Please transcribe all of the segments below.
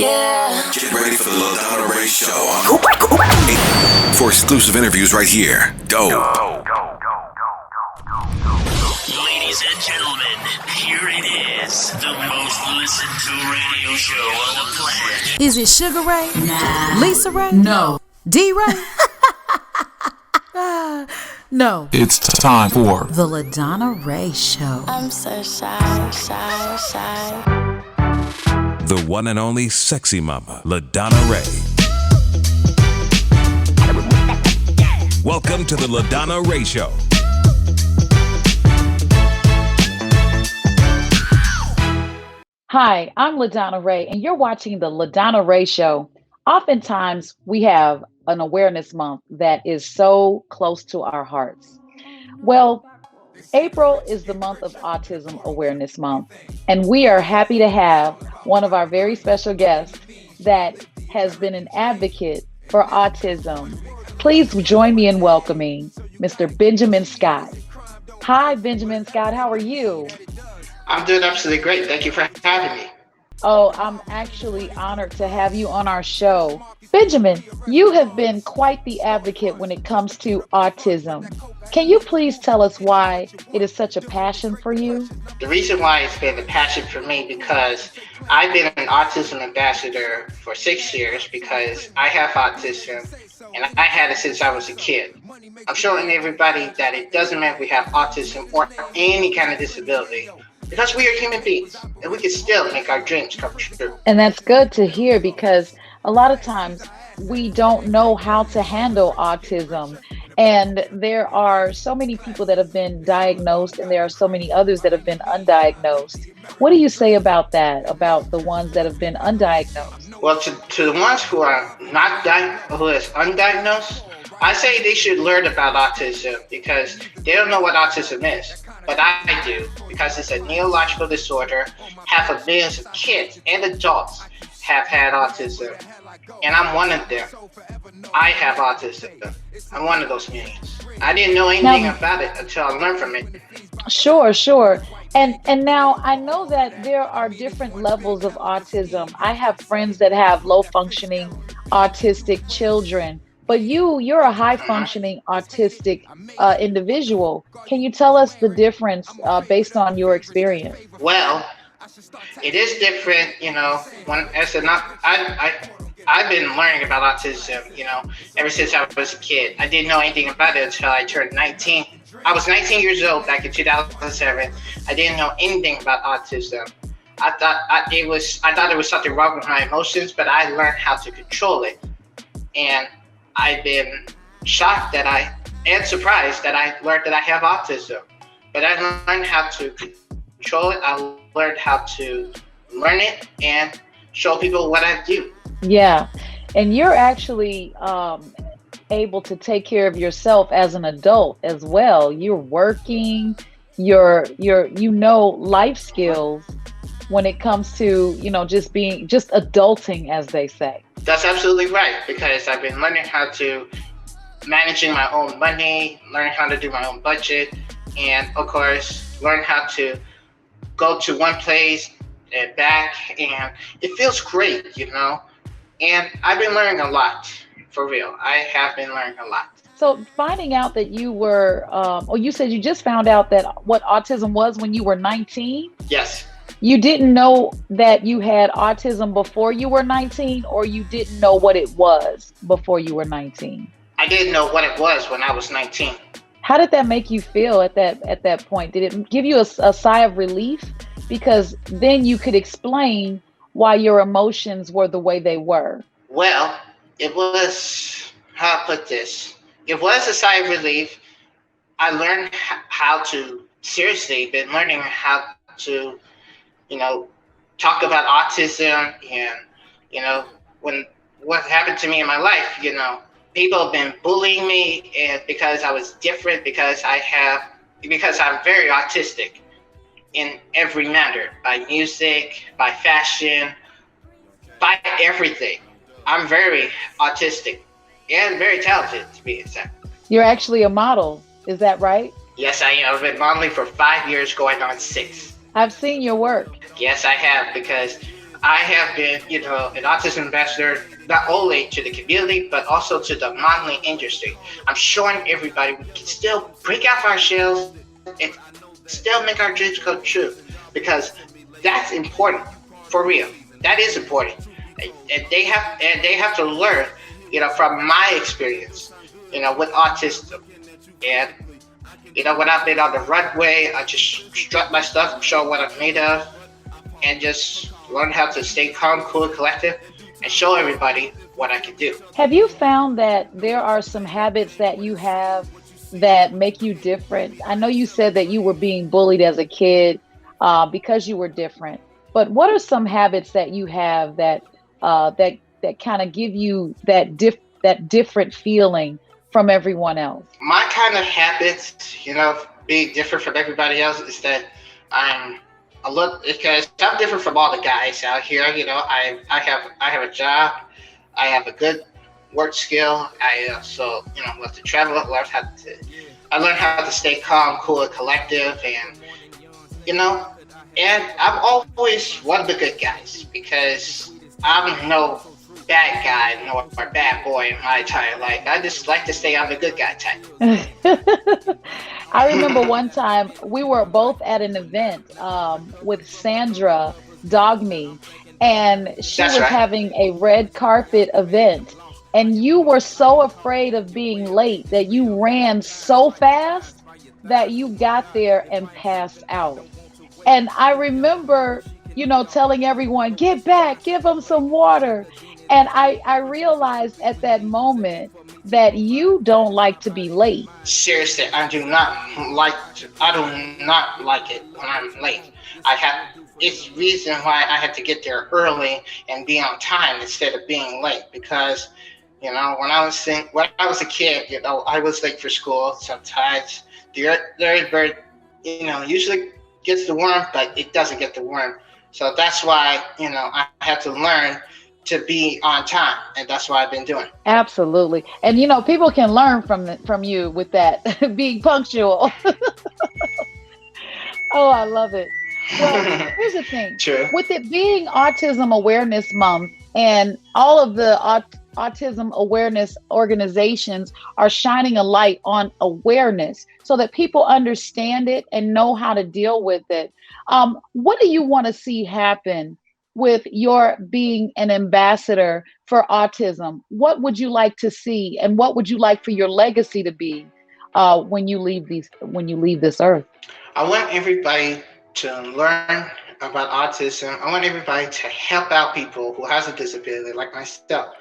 Yeah. Get ready for the LaDonna Ray Show. For exclusive interviews right here. Go. Ladies and gentlemen, here it is, the most listened to radio show on the planet. Is it Sugar Ray? Nah. Lisa Ray? No. D-Ray? No. It's time for The LaDonna Ray Show. I'm so shy. The one and only sexy mama, LaDonna Ray. Welcome to the LaDonna Ray Show. Hi, I'm LaDonna Ray, and you're watching the LaDonna Ray Show. Oftentimes, we have an awareness month that is so close to our hearts. Well, April is the month of Autism Awareness Month, and we are happy to have one of our very special guests that has been an advocate for autism. Please join me in welcoming Mr. Benjamin Scott. Hi, Benjamin Scott. How are you? I'm doing absolutely great. Thank you for having me. Oh, I'm actually honored to have you on our show. Benjamin, you have been quite the advocate when it comes to autism. Can you please tell us why it is such a passion for you? The reason why it's been a passion for me because I've been an autism ambassador for 6 years because I have autism and I had it since I was a kid. I'm showing everybody that it doesn't matter if we have autism or any kind of disability. Because we are human beings and we can still make our dreams come true. And that's good to hear because a lot of times we don't know how to handle autism. And there are so many people that have been diagnosed and there are so many others that have been undiagnosed. What do you say about that, about the ones that have been undiagnosed? Well, to the ones who are who is undiagnosed, I say they should learn about autism because they don't know what autism is. But I do, because it's a neurological disorder. Half of millions of kids and adults have had autism, and I'm one of them. I have autism. I'm one of those millions. I didn't know anything about it until I learned from it. Sure. And now I know that there are different levels of autism. I have friends that have low functioning autistic children. But you're a high-functioning autistic individual. Can you tell us the difference based on your experience? Well, it is different, I've been learning about autism, ever since I was a kid. I didn't know anything about it until I turned 19. I was 19 years old back in 2007. I didn't know anything about autism. I thought it was something wrong with my emotions, but I learned how to control it. And I've been shocked and surprised that I learned that I have autism. But I learned how to control it. I learned how to learn it and show people what I do. Yeah, and you're actually able to take care of yourself as an adult as well. You're working, you're life skills when it comes to, just adulting, as they say. That's absolutely right, because I've been learning how to managing my own money, learning how to do my own budget, and of course, learn how to go to one place and back, and it feels great, And I've been learning a lot, for real. I have been learning a lot. So finding out that you were, you said you just found out that what autism was when you were 19? Yes. You didn't know that you had autism before you were 19, or you didn't know what it was before you were 19? I didn't know what it was when I was 19. How did that make you feel at that point? Did it give you a sigh of relief? Because then you could explain why your emotions were the way they were. Well, it was, how to put this? It was a sigh of relief. I learned how to, seriously, been learning how to talk about autism and, when what happened to me in my life, people have been bullying me and because I was different, because I'm very autistic in every manner, by music, by fashion, by everything. I'm very autistic and very talented, to be exact. You're actually a model, is that right? Yes, I am. I've been modeling for 5 years, going on 6. I've seen your work. Yes, I have, because I have been, an autism ambassador, not only to the community, but also to the modeling industry. I'm showing everybody we can still break out of our shells and still make our dreams come true, because that's important, for real. That is important. And they have to learn, from my experience, with autism. And, when I've been on the runway, I just strut my stuff, show what I'm made of, and just learn how to stay calm, cool, and collective, and show everybody what I can do. Have you found that there are some habits that you have that make you different? I know you said that you were being bullied as a kid because you were different, but what are some habits that you have that kind of give you that different feeling from everyone else? My kind of habits, being different from everybody else, is that because I'm different from all the guys out here. I have a job, I have a good work skill. I also, love to travel. I learned how to stay calm, cool, and collective, and and I'm always one of the good guys, because I'm no bad guy nor bad boy in my entire life. I just like to stay on the good guy type. I remember one time we were both at an event with Sandra Dogme, and she was having a red carpet event, and you were so afraid of being late that you ran so fast that you got there and passed out. And I remember, telling everyone, get back, give them some water. And I realized at that moment that you don't like to be late. Seriously, I do not like it when I'm late. It's the reason why I had to get there early and be on time instead of being late, because when I was a kid, I was late for school. Sometimes the early bird, usually gets the worm, but it doesn't get the worm. So that's why, I had to learn to be on time, and that's what I've been doing. Absolutely. And people can learn from you with that, being punctual. Oh, I love it. Well, here's the thing. True. With it being Autism Awareness Month, and all of the Autism Awareness organizations are shining a light on awareness so that people understand it and know how to deal with it. What do you want to see happen with your being an ambassador for autism? What would you like to see, and what would you like for your legacy to be when you leave this earth? I want everybody to learn about autism. I want everybody to help out people who has a disability like myself,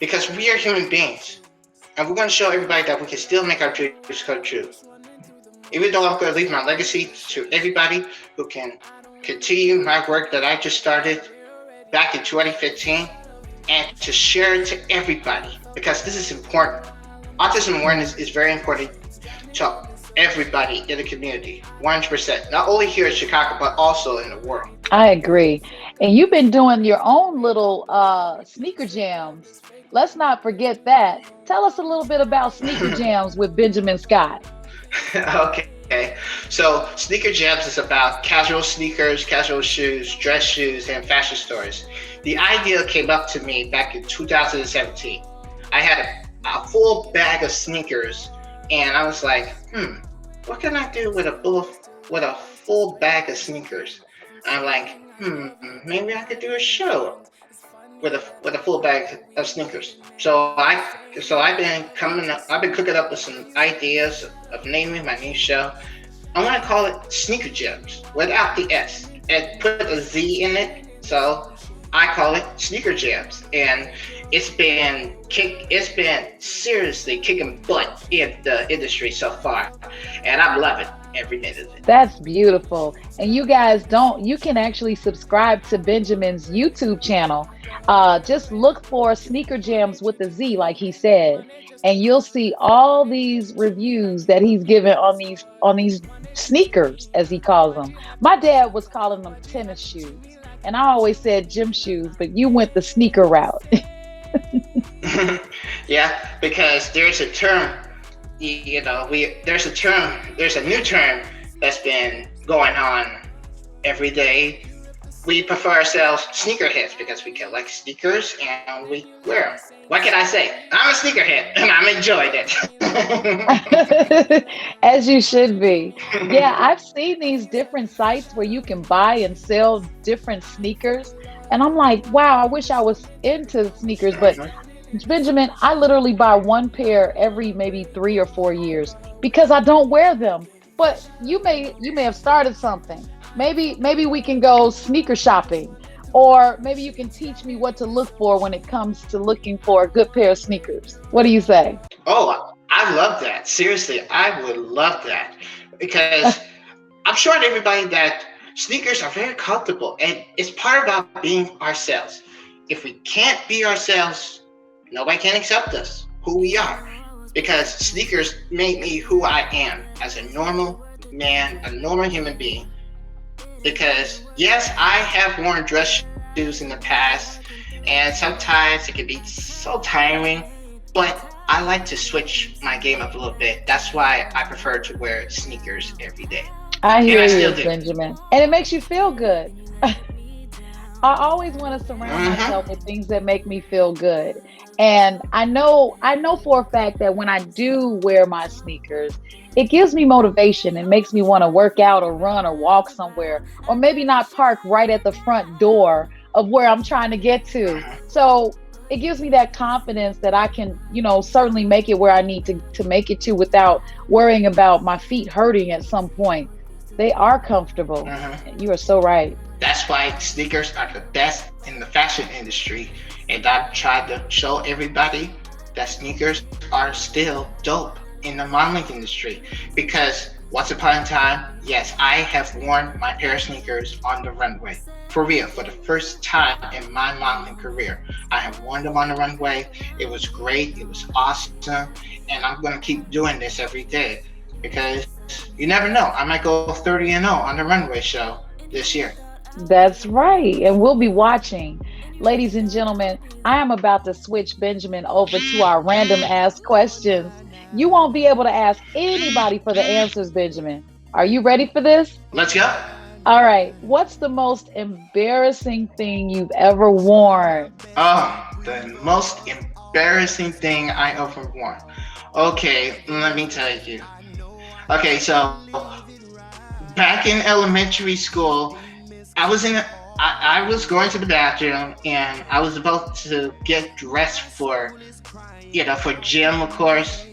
because we are human beings, and we're going to show everybody that we can still make our dreams come true. Even though I'm going to leave my legacy to everybody who can continue my work that I just started back in 2015, and to share it to everybody, because this is important. Autism awareness is very important to everybody in the community, 100%. Not only here in Chicago, but also in the world. I agree. And you've been doing your own little Sneaker Jamz. Let's not forget that. Tell us a little bit about Sneaker Jamz with Benjamin Scott. Okay, so Sneaker Jamz is about casual sneakers, casual shoes, dress shoes, and fashion stores. The idea came up to me back in 2017. I had a full bag of sneakers, and I was like, what can I do with a full bag of sneakers? And I'm like, maybe I could do a show with a full bag of sneakers. So I've been cooking up with some ideas of naming my new show. I want to call it Sneaker Jamz without the S, and put a Z in it. So I call it Sneaker Jamz, and it's been seriously kicking butt in the industry so far, and I'm loving every minute of it. That's beautiful. And you guys you can actually subscribe to Benjamin's YouTube channel. Just look for Sneaker Jamz with a Z, like he said, and you'll see all these reviews that he's given on these sneakers, as he calls them. My dad was calling them tennis shoes, and I always said gym shoes, but you went the sneaker route. Yeah, because there's a term, there's a new term that's been going on every day, we prefer ourselves sneakerheads because we collect sneakers and we wear them. What can I say? I'm a sneakerhead and I'm enjoying it. As you should be. Yeah, I've seen these different sites where you can buy and sell different sneakers. And I'm like, wow, I wish I was into sneakers. But Benjamin, I literally buy one pair every maybe 3 or 4 years because I don't wear them. But you may have started something. Maybe we can go sneaker shopping, or maybe you can teach me what to look for when it comes to looking for a good pair of sneakers. What do you say? Oh, I love that. Seriously, I would love that because I'm showing everybody that sneakers are very comfortable and it's part about being ourselves. If we can't be ourselves, nobody can accept us, who we are, because sneakers made me who I am as a normal man, a normal human being. Because yes, I have worn dress shoes in the past, and sometimes it can be so tiring, but I like to switch my game up a little bit. That's why I prefer to wear sneakers every day. I hear you, Benjamin. And it makes you feel good. I always want to surround myself with things that make me feel good. And I know for a fact that when I do wear my sneakers, it gives me motivation. It makes me want to work out or run or walk somewhere, or maybe not park right at the front door of where I'm trying to get to. So it gives me that confidence that I can, certainly make it where I need to make it to without worrying about my feet hurting at some point. They are comfortable. You are so right. That's why sneakers are the best in the fashion industry. And I've tried to show everybody that sneakers are still dope in the modeling industry. Because once upon a time, yes, I have worn my pair of sneakers on the runway. For real, for the first time in my modeling career. I have worn them on the runway. It was great. It was awesome. And I'm going to keep doing this every day. Because you never know. I might go 30-0 on the runway show this year. That's right. And we'll be watching. Ladies and gentlemen, I am about to switch Benjamin over to our random ask questions. You won't be able to ask anybody for the answers, Benjamin. Are you ready for this? Let's go. All right. What's the most embarrassing thing you've ever worn? Oh, the most embarrassing thing I ever worn. Okay, let me tell you. Okay, so back in elementary school, I was going to the bathroom and I was about to get dressed for gym, of course.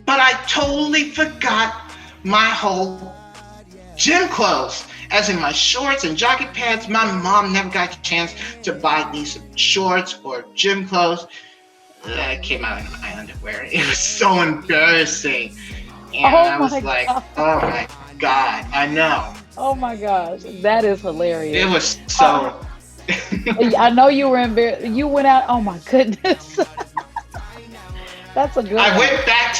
But I totally forgot my whole gym clothes, as in my shorts and jogging pants. My mom never got a chance to buy these shorts or gym clothes. I came out in my underwear. It was so embarrassing. And I was like, oh my God, I know. Oh my gosh, that is hilarious. It was so. I know you were embarrassed. You went out. Oh my goodness. That's a good one. I went back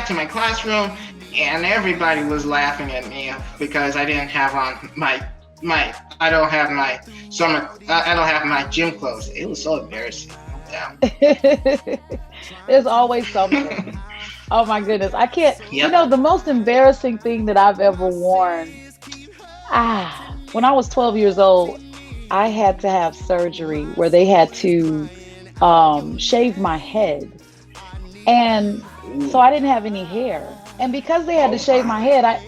to my classroom, and everybody was laughing at me because I didn't have on I don't have my gym clothes. It was so embarrassing. Yeah. There's always something. Oh my goodness. I can't, Yep. The most embarrassing thing that I've ever worn, when I was 12 years old, I had to have surgery where they had to shave my head. And so I didn't have any hair. And because they had to shave my head, I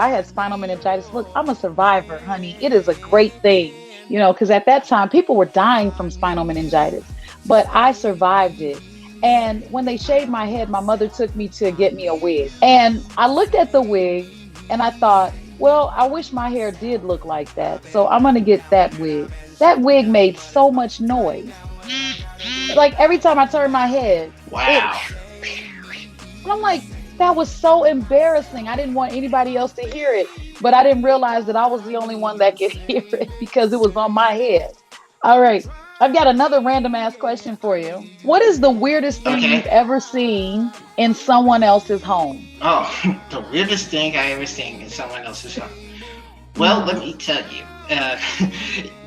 had spinal meningitis. Look, I'm a survivor, honey. It is a great thing, because at that time people were dying from spinal meningitis, but I survived it. And when they shaved my head, my mother took me to get me a wig. And I looked at the wig and I thought, well, I wish my hair did look like that. So I'm going to get that wig. That wig made so much noise. Like every time I turned my head. Wow. I'm like, that was so embarrassing. I didn't want anybody else to hear it, but I didn't realize that I was the only one that could hear it because it was on my head. All right. I've got another random ass question for you. What is the weirdest thing you've ever seen in someone else's home? Oh, the weirdest thing I ever seen in someone else's home. Well, let me tell you.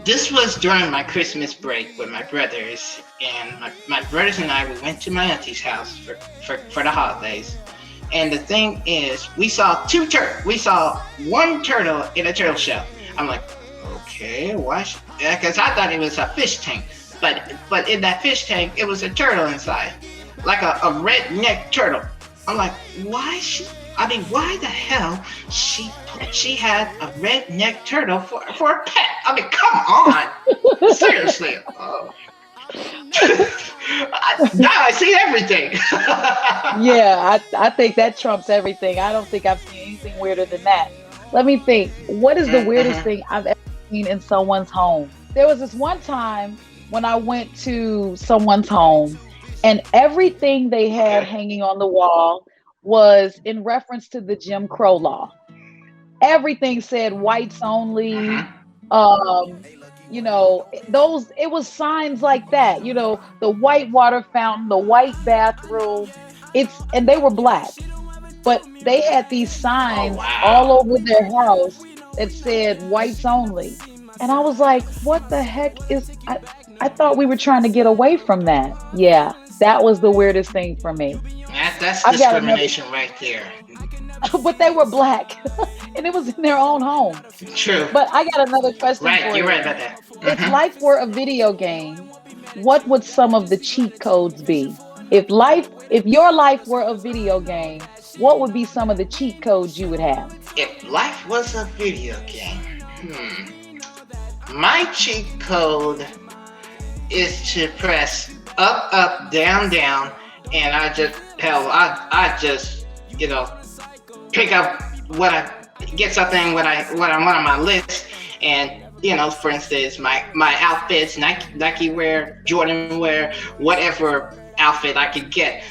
This was during my Christmas break with my brothers, and my brothers and I, we went to my auntie's house for the holidays. And the thing is, we saw one turtle in a turtle shell. I'm like, okay, why? Because I thought it was a fish tank, but in that fish tank, it was a turtle inside, like a redneck turtle. I'm like, why the hell she had a redneck turtle for a pet? I mean, come on, seriously. Now I see everything. Yeah, I think that trumps everything. I don't think I've seen anything weirder than that. Let me think. What is the weirdest thing I've ever seen in someone's home? There was this one time when I went to someone's home, and everything they had hanging on the wall was in reference to the Jim Crow law. Everything said whites only. You know, it was signs like that, you know, the white water fountain, the white bathroom, and they were black, but they had these signs all over their house that said whites only. And I was like, what the heck I thought we were trying to get away from that. Yeah, that was the weirdest thing for me. That's discrimination right there. But they were black and it was in their own home. True. But I got another question for you. You're right about that. If life were a video game, what would some of the cheat codes be? If your life were a video game, what would be some of the cheat codes you would have? If life was a video game, my cheat code is to press up, up, down, down, and I just pick up get something when I want on my list, and for instance, my outfits, Nike wear, Jordan wear, whatever outfit I could get,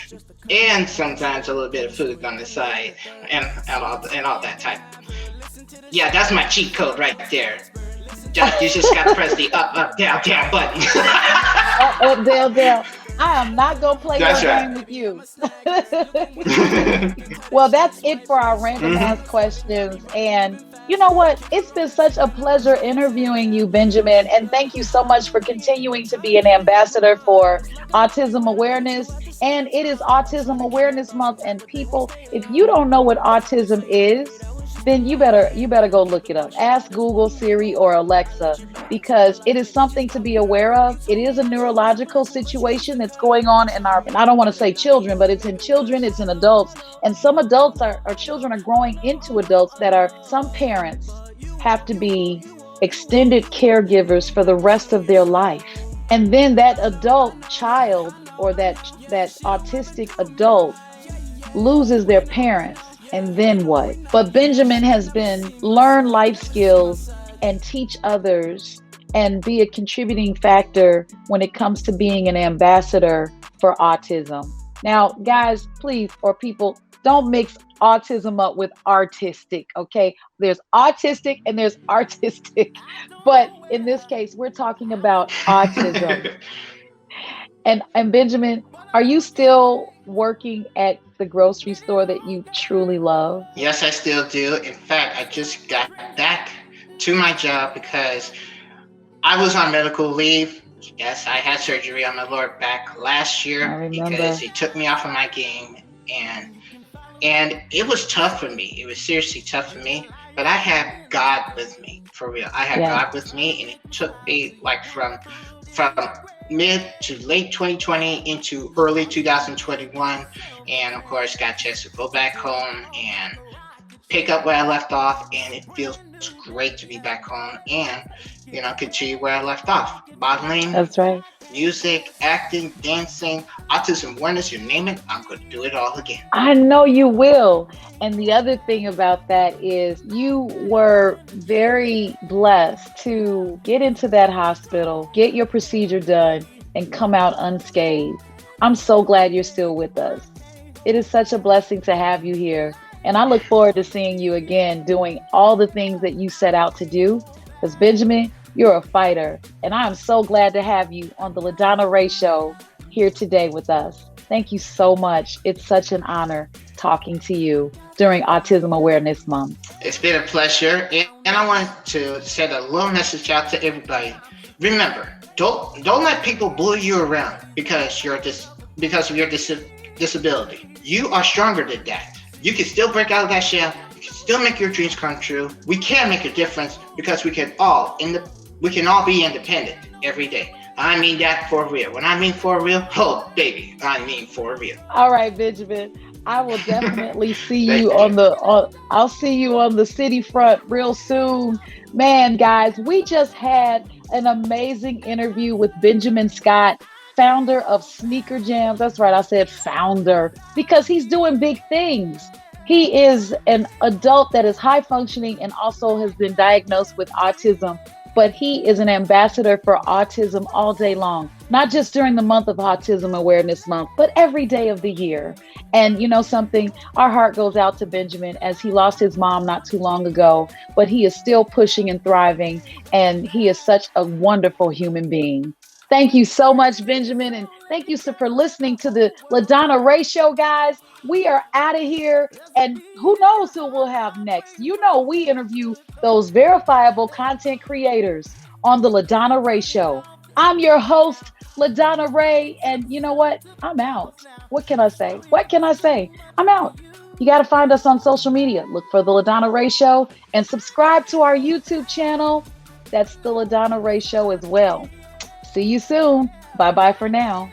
and sometimes a little bit of food on the side, and all that type. Yeah, that's my cheat code right there. You just got to press the up, down, down button. Up, down, down. I am not going to play your game with you. Well, that's it for our random ask questions. And you know what? It's been such a pleasure interviewing you, Benjamin. And thank you so much for continuing to be an ambassador for Autism Awareness. And it is Autism Awareness Month. And people, if you don't know what autism is, then you better go look it up. Ask Google, Siri, or Alexa, because it is something to be aware of. It is a neurological situation that's going on in our, and I don't want to say children, but it's in children, it's in adults. And some adults children are growing into adults some parents have to be extended caregivers for the rest of their life. And then that adult child or that autistic adult loses their parents. And then what? But Benjamin has learn life skills and teach others and be a contributing factor when it comes to being an ambassador for autism. Now, guys, please, or people, don't mix autism up with artistic, okay? There's autistic and there's artistic. But in this case, we're talking about autism. And Benjamin, are you still working at the grocery store that you truly love? Yes, I still do. In fact, I just got back to my job because I was on medical leave. Yes, I had surgery on my lower back last year because it took me off of my game, and it was tough for me. It was seriously tough for me, but I had God with me, for real. I had God with me, and it took me like from mid to late 2020 into early 2021, and of course got a chance to go back home and pick up where I left off, and it feels great to be back home and continue where I left off. Modeling, that's right, music, acting, dancing, autism awareness, you name it, I'm going to do it all again. I know you will. And the other thing about that is you were very blessed to get into that hospital, get your procedure done, and come out unscathed. I'm so glad you're still with us. It is such a blessing to have you here. And I look forward to seeing you again doing all the things that you set out to do. Because Benjamin, you're a fighter. And I'm so glad to have you on the LaDonna Ray Show here today with us. Thank you so much. It's such an honor talking to you during Autism Awareness Month. It's been a pleasure. And I want to send a little message out to everybody. Remember, don't let people bully you around because of your disability. You are stronger than that. You can still break out of that shell. You can still make your dreams come true. We can make a difference because we can all be independent every day. I mean that for real. When I mean for real, oh baby, I mean for real. All right, Benjamin. I will definitely see you I'll see you on the city front real soon. Man, guys, we just had an amazing interview with Benjamin Scott, founder of Sneaker Jamz. That's right, I said founder because he's doing big things. He is an adult that is high functioning and also has been diagnosed with autism, but he is an ambassador for autism all day long, not just during the month of Autism Awareness Month, but every day of the year. And you know something, our heart goes out to Benjamin as he lost his mom not too long ago, but he is still pushing and thriving, and he is such a wonderful human being. Thank you so much, Benjamin, and thank you for listening to the LaDonna Ray Show, guys. We are out of here, and who knows who we'll have next. You know, we interview those verifiable content creators on the LaDonna Ray Show. I'm your host, LaDonna Ray, and you know what? I'm out. What can I say? I'm out. You got to find us on social media. Look for the LaDonna Ray Show and subscribe to our YouTube channel. That's the LaDonna Ray Show as well. See you soon. Bye-bye for now.